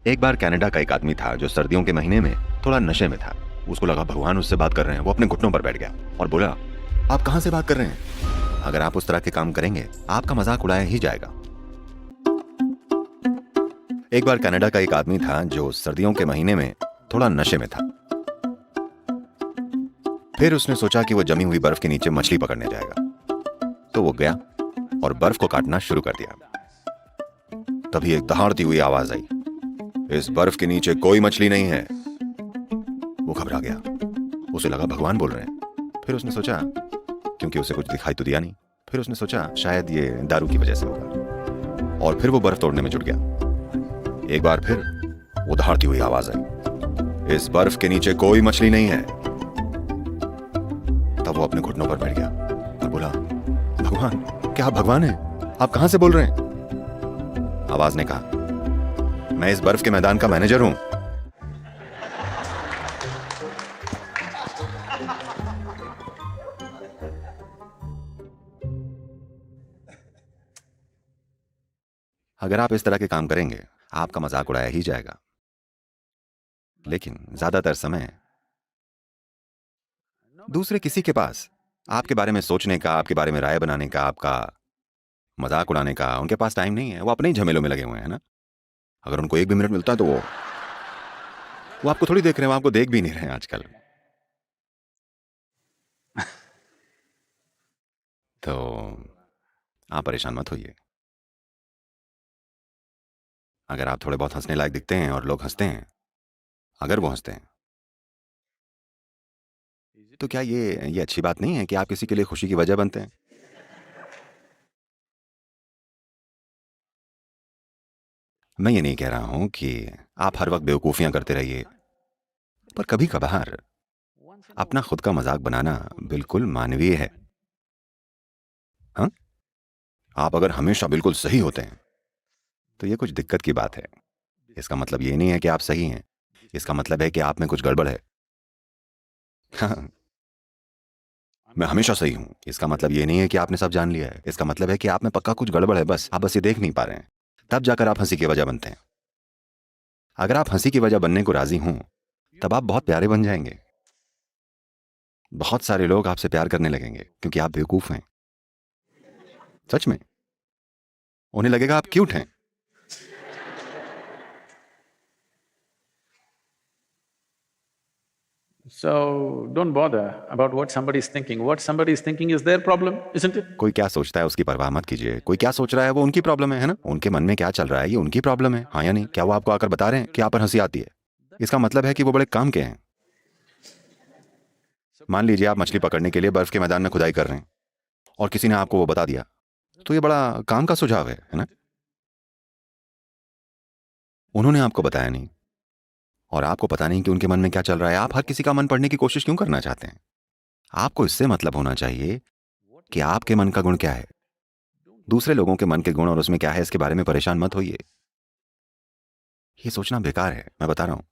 एक बार कनाडा का एक आदमी था जो सर्दियों के महीने में थोड़ा नशे में था। उसको लगा भगवान उससे बात कर रहे हैं। वो अपने घुटनों पर बैठ गया और बोला, आप कहां से बात कर रहे हैं? अगर आप उस तरह के काम करेंगे आपका मजाक उड़ाया ही जाएगा। एक बार कनाडा का एक आदमी था जो सर्दियों के महीने में थोड़ा नशे में था। फिर उसने सोचा कि वो जमी हुई बर्फ के नीचे मछली पकड़ने जाएगा। तो वो गया और बर्फ को काटना शुरू कर दिया। तभी एक दहाड़ती हुई आवाज आई, इस बर्फ के नीचे कोई मछली नहीं है। वो घबरा गया। उसे लगा भगवान बोल रहे हैं। फिर उसने सोचा, क्योंकि उसे कुछ दिखाई तो दिया नहीं, फिर उसने सोचा शायद ये दारू की वजह से होगा। और फिर वो बर्फ तोड़ने में जुट गया। एक बार फिर वो दहाड़ती हुई आवाज आई, इस बर्फ के नीचे कोई मछली नहीं है। तब वो अपने घुटनों पर बैठ गया और बोला, भगवान, क्या आप भगवान हैं? आप कहां से बोल रहे हैं? आवाज ने कहा, मैं इस बर्फ के मैदान का मैनेजर हूं। अगर आप इस तरह के काम करेंगे आपका मजाक उड़ाया ही जाएगा। लेकिन ज्यादातर समय दूसरे किसी के पास आपके बारे में सोचने का, आपके बारे में राय बनाने का, आपका मजाक उड़ाने का उनके पास टाइम नहीं है। वो अपने ही झमेलों में लगे हुए हैं ना। अगर उनको एक भी मिनट मिलता है तो वो आपको थोड़ी देख रहे हैं, वो आपको देख भी नहीं रहे हैं आजकल। तो आप परेशान मत होइए। अगर आप थोड़े बहुत हंसने लायक दिखते हैं और लोग हंसते हैं, अगर वो हंसते हैं, तो क्या ये अच्छी बात नहीं है कि आप किसी के लिए खुशी की वजह बनते हैं? मैं ये नहीं कह रहा हूं कि आप हर वक्त बेवकूफियां करते रहिए, पर कभी कभार अपना खुद का मजाक बनाना बिल्कुल मानवीय है। हाँ, आप अगर हमेशा बिल्कुल सही होते हैं तो ये कुछ दिक्कत की बात है। इसका मतलब ये नहीं है कि आप सही हैं, इसका मतलब है कि आप में कुछ गड़बड़ है। हाँ, मैं हमेशा सही हूं, इसका मतलब ये नहीं है कि आपने सब जान लिया है। इसका मतलब है कि आप में पक्का कुछ गड़बड़ है, बस आप बस ये देख नहीं पा रहे हैं। तब जाकर आप हंसी की वजह बनते हैं। अगर आप हंसी की वजह बनने को राजी हों तब आप बहुत प्यारे बन जाएंगे। बहुत सारे लोग आपसे प्यार करने लगेंगे क्योंकि आप बेवकूफ हैं। सच में, उन्हें लगेगा आप क्यूट हैं। So don't bother about what somebody is thinking. What somebody is thinking is their problem, isn't it? कोई क्या सोचता है उसकी परवाह मत कीजिए। कोई क्या सोच रहा है वो उनकी प्रॉब्लम है ना। उनके मन में क्या चल रहा है ये उनकी प्रॉब्लम है। हाँ या नहीं? क्या वो आपको आकर बता रहे हैं कि आप पर हंसी आती है? इसका मतलब है कि वो बड़े काम के हैं। मान लीजिए आप मछली पकड़ने के लिए बर्फ के मैदान में खुदाई कर रहे हैं और किसी ने आपको वो बता दिया, तो ये बड़ा काम का सुझाव है ना। उन्होंने आपको बताया नहीं और आपको पता नहीं कि उनके मन में क्या चल रहा है। आप हर किसी का मन पढ़ने की कोशिश क्यों करना चाहते हैं? आपको इससे मतलब होना चाहिए कि आपके मन का गुण क्या है। दूसरे लोगों के मन के गुण और उसमें क्या है इसके बारे में परेशान मत होइए। ये सोचना बेकार है, मैं बता रहा हूं।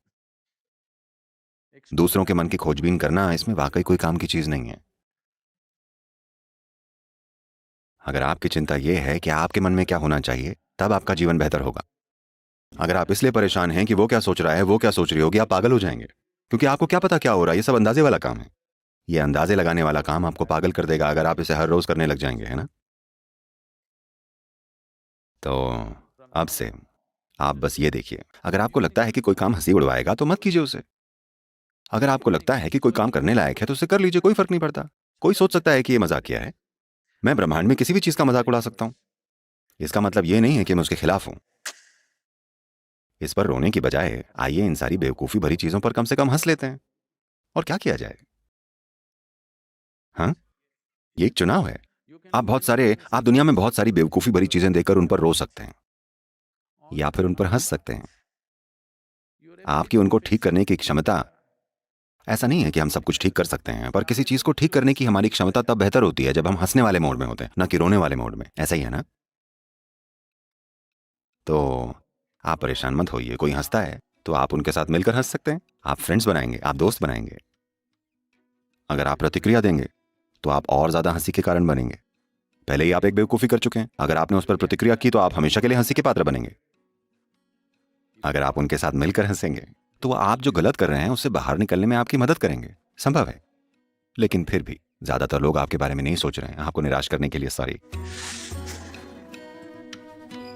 दूसरों के मन की खोजबीन करना इसमें वाकई कोई काम की चीज नहीं है। अगर आपकी चिंता यह है कि आपके मन में क्या होना चाहिए, तब आपका जीवन बेहतर होगा। अगर आप इसलिए परेशान हैं कि वो क्या सोच रहा है, वो क्या सोच रही होगी, आप पागल हो जाएंगे। क्योंकि आपको क्या पता क्या हो रहा है। ये सब अंदाजे वाला काम है। ये अंदाजे लगाने वाला काम आपको पागल कर देगा अगर आप इसे हर रोज करने लग जाएंगे, है ना। तो अब से आप बस ये देखिए, अगर आपको लगता है कि कोई काम हंसी उड़वाएगा तो मत कीजिए उसे। अगर आपको लगता है कि कोई काम करने लायक है तो उसे कर लीजिए, कोई फर्क नहीं पड़ता। कोई सोच सकता है कि ये मजाकिया है। मैं ब्रह्मांड में किसी भी चीज का मजाक उड़ा सकता हूं। इसका मतलब ये नहीं है कि मैं उसके खिलाफ हूं। इस पर रोने की बजाय आइए इन सारी बेवकूफी भरी चीजों पर कम से कम हंस लेते हैं। और क्या किया जाए? हाँ, ये एक चुनाव है। आप दुनिया में बहुत सारी बेवकूफी भरी चीजें देखकर उन पर रो सकते हैं या फिर उन पर हंस सकते हैं। आपकी उनको ठीक करने की क्षमता, ऐसा नहीं है कि हम सब कुछ ठीक कर सकते हैं, पर किसी चीज को ठीक करने की हमारी क्षमता तब बेहतर होती है जब हम हंसने वाले मोड में होते हैं, ना कि रोने वाले मोड में। ऐसा ही है ना। तो आप परेशान मत होइए। कोई हंसता है तो आप उनके साथ मिलकर हंस सकते हैं। आप फ्रेंड्स बनाएंगे, आप दोस्त बनाएंगे। अगर आप प्रतिक्रिया देंगे तो आप और ज्यादा हंसी के कारण बनेंगे। पहले ही आप एक बेवकूफी कर चुके हैं। अगर आपने उस पर प्रतिक्रिया की तो आप हमेशा के लिए हंसी के पात्र बनेंगे। अगर आप उनके साथ मिलकर हंसेंगे तो वो आप जो गलत कर रहे हैं उससे बाहर निकलने में आपकी मदद करेंगे। संभव है, लेकिन फिर भी ज्यादातर लोग आपके बारे में नहीं सोच रहे हैं। आपको निराश करने के लिए सॉरी।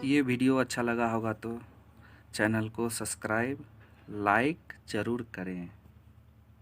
ये वीडियो अच्छा लगा होगा तो चैनल को सब्सक्राइब लाइक ज़रूर करें।